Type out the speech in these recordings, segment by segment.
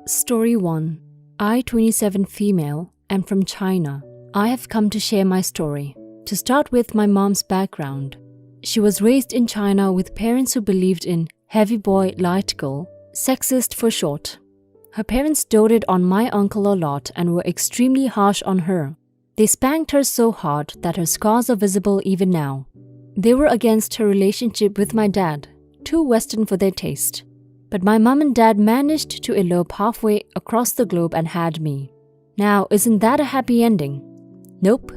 Story 1. I, 27 female, am from China. I have come to share my story. To start with, my mom's background. She was raised in China with parents who believed in heavy boy, light girl, sexist for short. Her parents doted on my uncle a lot and were extremely harsh on her. They spanked her so hard that her scars are visible even now. They were against her relationship with my dad, too Western for their taste. But my mom and dad managed to elope halfway across the globe and had me. Now, isn't that a happy ending? Nope.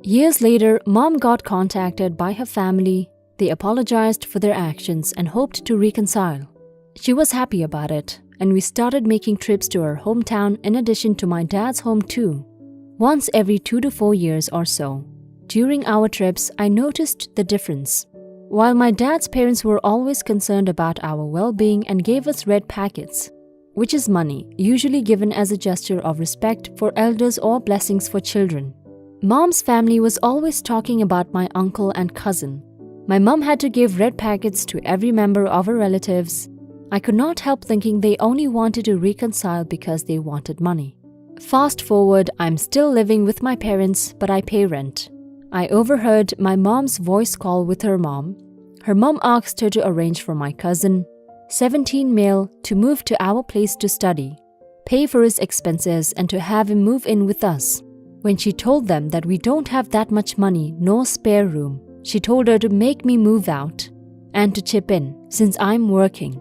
Years later, mom got contacted by her family. They apologized for their actions and hoped to reconcile. She was happy about it, and we started making trips to her hometown in addition to my dad's home too. Once every 2 to 4 years or so. During our trips, I noticed the difference. While my dad's parents were always concerned about our well-being and gave us red packets, which is money, usually given as a gesture of respect for elders or blessings for children. Mom's family was always talking about my uncle and cousin. My mom had to give red packets to every member of her relatives. I could not help thinking they only wanted to reconcile because they wanted money. Fast forward, I'm still living with my parents, but I pay rent. I overheard my mom's voice call with her mom. Her mom asked her to arrange for my cousin, 17 male, to move to our place to study, pay for his expenses and to have him move in with us. When she told them that we don't have that much money nor spare room, she told her to make me move out and to chip in since I'm working.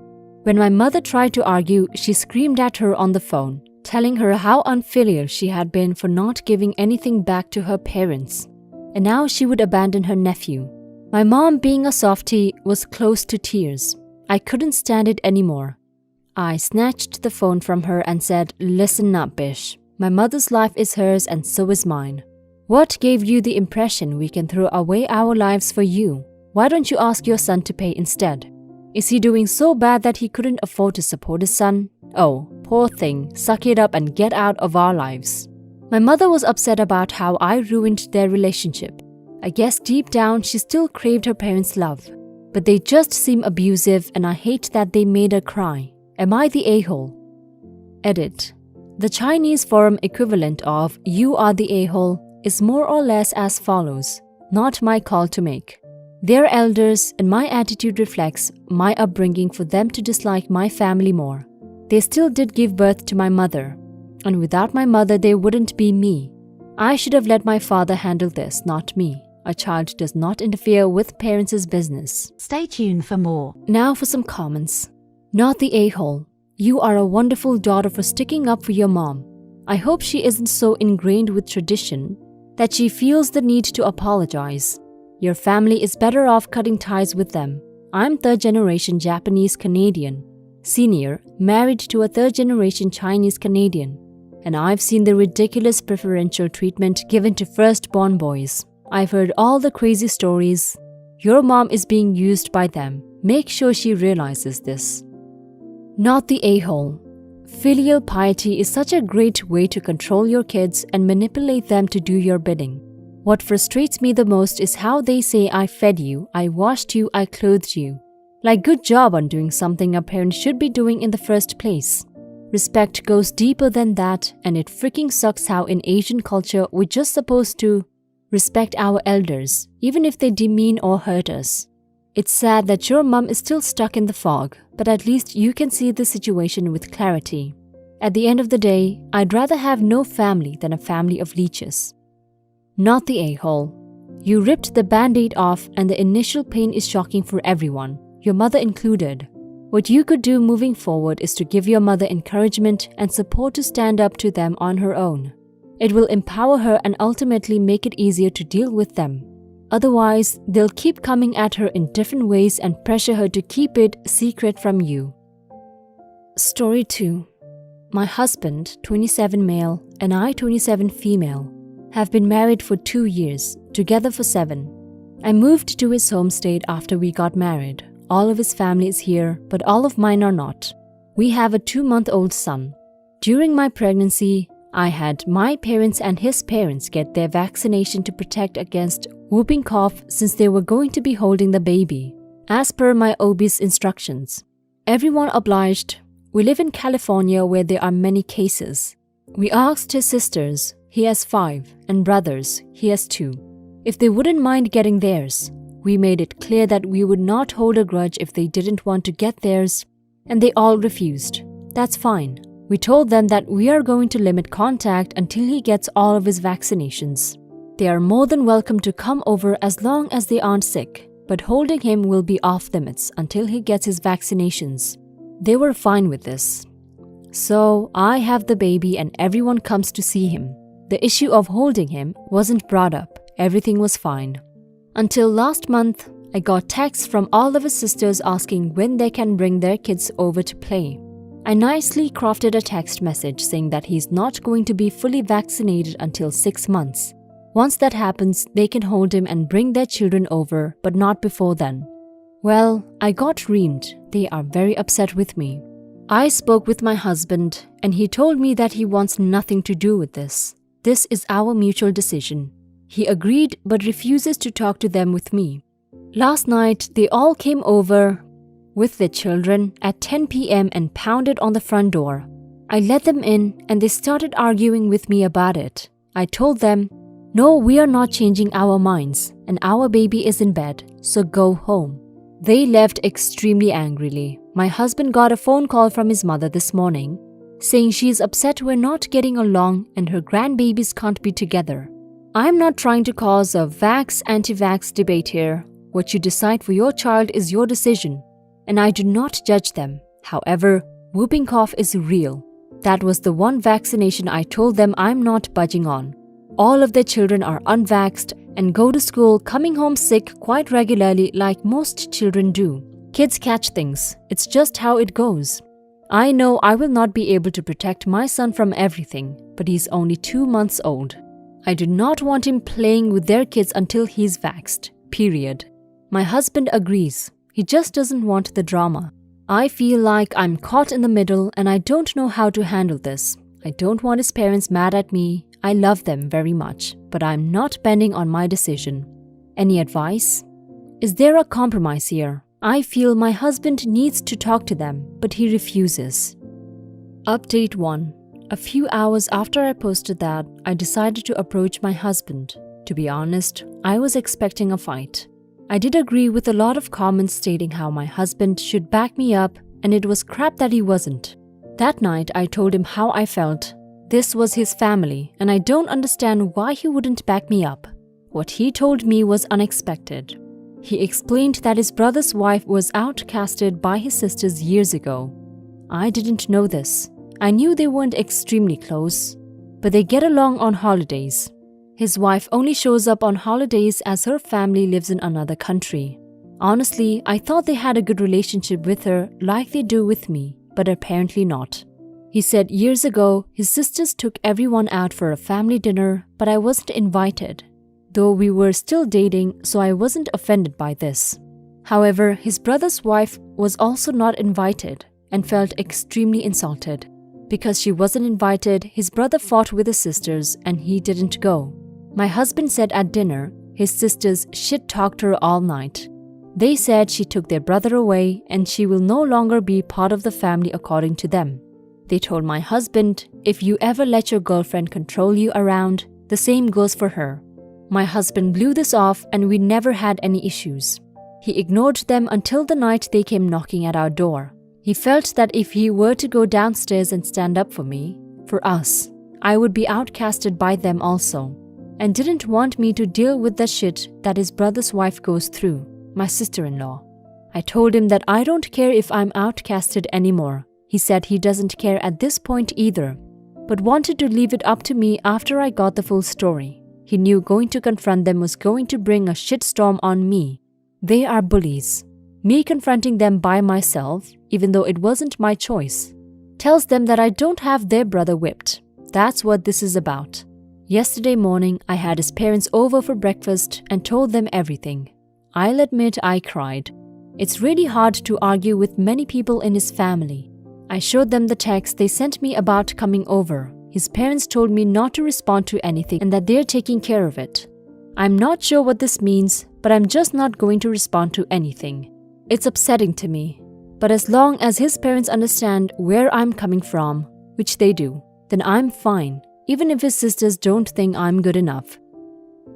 When my mother tried to argue, she screamed at her on the phone, telling her how unfilial she had been for not giving anything back to her parents. And now she would abandon her nephew. My mom, being a softie, was close to tears. I couldn't stand it anymore. I snatched the phone from her and said, "Listen up, Bish. My mother's life is hers and so is mine. What gave you the impression we can throw away our lives for you? Why don't you ask your son to pay instead? Is he doing so bad that he couldn't afford to support his son? Oh, poor thing, suck it up and get out of our lives." My mother was upset about how I ruined their relationship. I guess deep down she still craved her parents' love. But they just seem abusive and I hate that they made her cry. Am I the a-hole? Edit. The Chinese forum equivalent of "you are the a-hole" is more or less as follows, not my call to make. They're elders and my attitude reflects my upbringing for them to dislike my family more. They still did give birth to my mother. And without my mother, there wouldn't be me. I should have let my father handle this, not me. A child does not interfere with parents' business. Stay tuned for more. Now for some comments. Not the a-hole. You are a wonderful daughter for sticking up for your mom. I hope she isn't so ingrained with tradition that she feels the need to apologize. Your family is better off cutting ties with them. I'm third-generation Japanese-Canadian, senior, married to a third-generation Chinese-Canadian. And I've seen the ridiculous preferential treatment given to firstborn boys. I've heard all the crazy stories. Your mom is being used by them. Make sure she realizes this. Not the a-hole. Filial piety is such a great way to control your kids and manipulate them to do your bidding. What frustrates me the most is how they say I fed you, I washed you, I clothed you. Like good job on doing something a parent should be doing in the first place. Respect goes deeper than that, and it freaking sucks how in Asian culture we're just supposed to respect our elders, even if they demean or hurt us. It's sad that your mom is still stuck in the fog, but at least you can see the situation with clarity. At the end of the day, I'd rather have no family than a family of leeches. Not the a-hole. You ripped the band-aid off and the initial pain is shocking for everyone, your mother included. What you could do moving forward is to give your mother encouragement and support to stand up to them on her own. It will empower her and ultimately make it easier to deal with them. Otherwise, they'll keep coming at her in different ways and pressure her to keep it secret from you. Story 2. My husband, 27 male, and I, 27 female, have been married for 2 years, together for 7. I moved to his home state after we got married. All of his family is here, but all of mine are not. We have a 2-month-old son. During my pregnancy, I had my parents and his parents get their vaccination to protect against whooping cough since they were going to be holding the baby, as per my OB's instructions. Everyone obliged. We live in California where there are many cases. We asked his sisters, he has 5, and brothers, he has 2, if they wouldn't mind getting theirs. We made it clear that we would not hold a grudge if they didn't want to get theirs, and they all refused. That's fine. We told them that we are going to limit contact until he gets all of his vaccinations. They are more than welcome to come over as long as they aren't sick, but holding him will be off limits until he gets his vaccinations. They were fine with this. So I have the baby and everyone comes to see him. The issue of holding him wasn't brought up. Everything was fine. Until last month, I got texts from all of his sisters asking when they can bring their kids over to play. I nicely crafted a text message saying that he's not going to be fully vaccinated until 6 months. Once that happens, they can hold him and bring their children over, but not before then. Well, I got reamed. They are very upset with me. I spoke with my husband, and he told me that he wants nothing to do with this. This is our mutual decision. He agreed but refuses to talk to them with me. Last night, they all came over with their children at 10 p.m. and pounded on the front door. I let them in and they started arguing with me about it. I told them, "No, we are not changing our minds and our baby is in bed, so go home." They left extremely angrily. My husband got a phone call from his mother this morning saying she is upset we're not getting along and her grandbabies can't be together. I'm not trying to cause a vax-anti-vax debate here. What you decide for your child is your decision, and I do not judge them. However, whooping cough is real. That was the one vaccination I told them I'm not budging on. All of their children are unvaxxed and go to school coming home sick quite regularly like most children do. Kids catch things. It's just how it goes. I know I will not be able to protect my son from everything, but he's only 2 months old. I do not want him playing with their kids until he's vaxxed. Period. My husband agrees. He just doesn't want the drama. I feel like I'm caught in the middle and I don't know how to handle this. I don't want his parents mad at me. I love them very much, but I'm not bending on my decision. Any advice? Is there a compromise here? I feel my husband needs to talk to them, but he refuses. Update 1. A few hours after I posted that, I decided to approach my husband. To be honest, I was expecting a fight. I did agree with a lot of comments stating how my husband should back me up, and it was crap that he wasn't. That night, I told him how I felt. This was his family, and I don't understand why he wouldn't back me up. What he told me was unexpected. He explained that his brother's wife was outcasted by his sisters years ago. I didn't know this. I knew they weren't extremely close, but they get along on holidays. His wife only shows up on holidays as her family lives in another country. Honestly, I thought they had a good relationship with her like they do with me, but apparently not. He said years ago his sisters took everyone out for a family dinner, but I wasn't invited, though we were still dating, so I wasn't offended by this. However, his brother's wife was also not invited and felt extremely insulted. Because she wasn't invited, his brother fought with his sisters and he didn't go. My husband said at dinner, his sisters shit-talked her all night. They said she took their brother away and she will no longer be part of the family according to them. They told my husband, if you ever let your girlfriend control you around, the same goes for her. My husband blew this off and we never had any issues. He ignored them until the night they came knocking at our door. He felt that if he were to go downstairs and stand up for me, for us, I would be outcasted by them also, and didn't want me to deal with the shit that his brother's wife goes through, my sister-in-law. I told him that I don't care if I'm outcasted anymore. He said he doesn't care at this point either, but wanted to leave it up to me after I got the full story. He knew going to confront them was going to bring a shitstorm on me. They are bullies. Me confronting them by myself, even though it wasn't my choice, tells them that I don't have their brother whipped. That's what this is about. Yesterday morning, I had his parents over for breakfast and told them everything. I'll admit I cried. It's really hard to argue with many people in his family. I showed them the text they sent me about coming over. His parents told me not to respond to anything and that they're taking care of it. I'm not sure what this means, but I'm just not going to respond to anything. It's upsetting to me. But as long as his parents understand where I'm coming from, which they do, then I'm fine, even if his sisters don't think I'm good enough.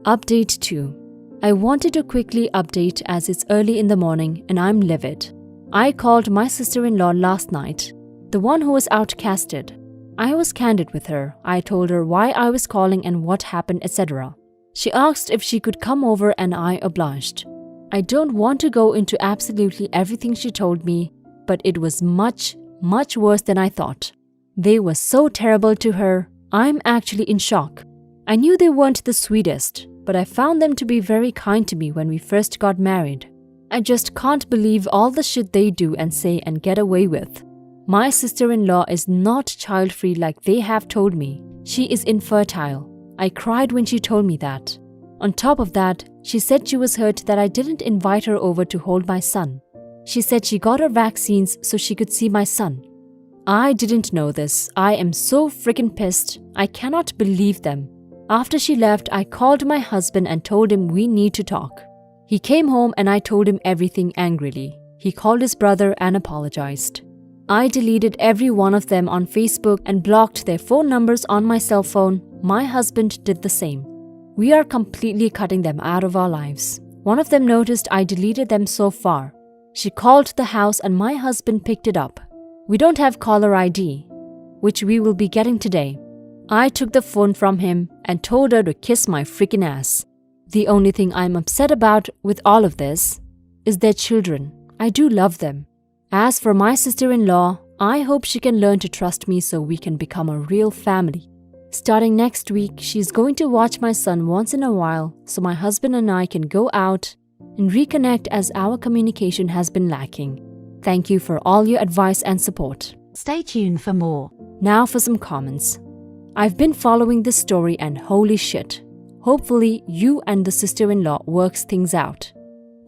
Update 2. I wanted to quickly update as it's early in the morning and I'm livid. I called my sister-in-law last night, the one who was outcasted. I was candid with her. I told her why I was calling and what happened, etc. She asked if she could come over and I obliged. I don't want to go into absolutely everything she told me, but it was much, much worse than I thought. They were so terrible to her. I'm actually in shock. I knew they weren't the sweetest, but I found them to be very kind to me when we first got married. I just can't believe all the shit they do and say and get away with. My sister-in-law is not child-free like they have told me. She is infertile. I cried when she told me that. On top of that, she said she was hurt that I didn't invite her over to hold my son. She said she got her vaccines so she could see my son. I didn't know this. I am so freaking pissed. I cannot believe them. After she left, I called my husband and told him we need to talk. He came home and I told him everything angrily. He called his brother and apologized. I deleted every one of them on Facebook and blocked their phone numbers on my cell phone. My husband did the same. We are completely cutting them out of our lives. One of them noticed I deleted them so far. She called the house and my husband picked it up. We don't have caller ID, which we will be getting today. I took the phone from him and told her to kiss my freaking ass. The only thing I'm upset about with all of this is their children. I do love them. As for my sister-in-law, I hope she can learn to trust me so we can become a real family. Starting next week, she's going to watch my son once in a while so my husband and I can go out and reconnect as our communication has been lacking. Thank you for all your advice and support. Stay tuned for more. Now for some comments. I've been following this story and holy shit. Hopefully you and the sister-in-law works things out.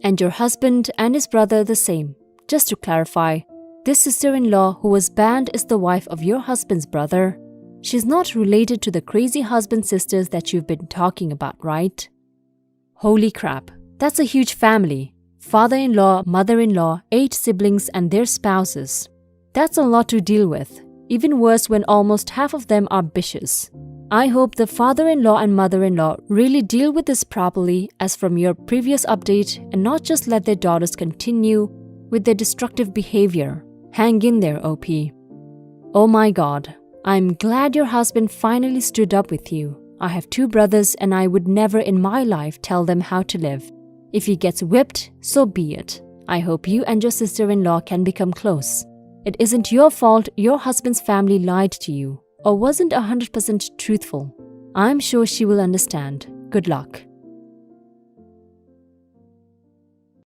And your husband and his brother the same. Just to clarify, this sister-in-law who was banned is the wife of your husband's brother. She's not related to the crazy husband sisters that you've been talking about, right? Holy crap, that's a huge family. Father-in-law, mother-in-law, 8 siblings and their spouses. That's a lot to deal with. Even worse when almost half of them are bitches. I hope the father-in-law and mother-in-law really deal with this properly as from your previous update and not just let their daughters continue with their destructive behavior. Hang in there, OP. Oh my god, I'm glad your husband finally stood up with you. I have 2 brothers and I would never in my life tell them how to live. If he gets whipped, so be it. I hope you and your sister-in-law can become close. It isn't your fault your husband's family lied to you or wasn't 100% truthful. I'm sure she will understand. Good luck.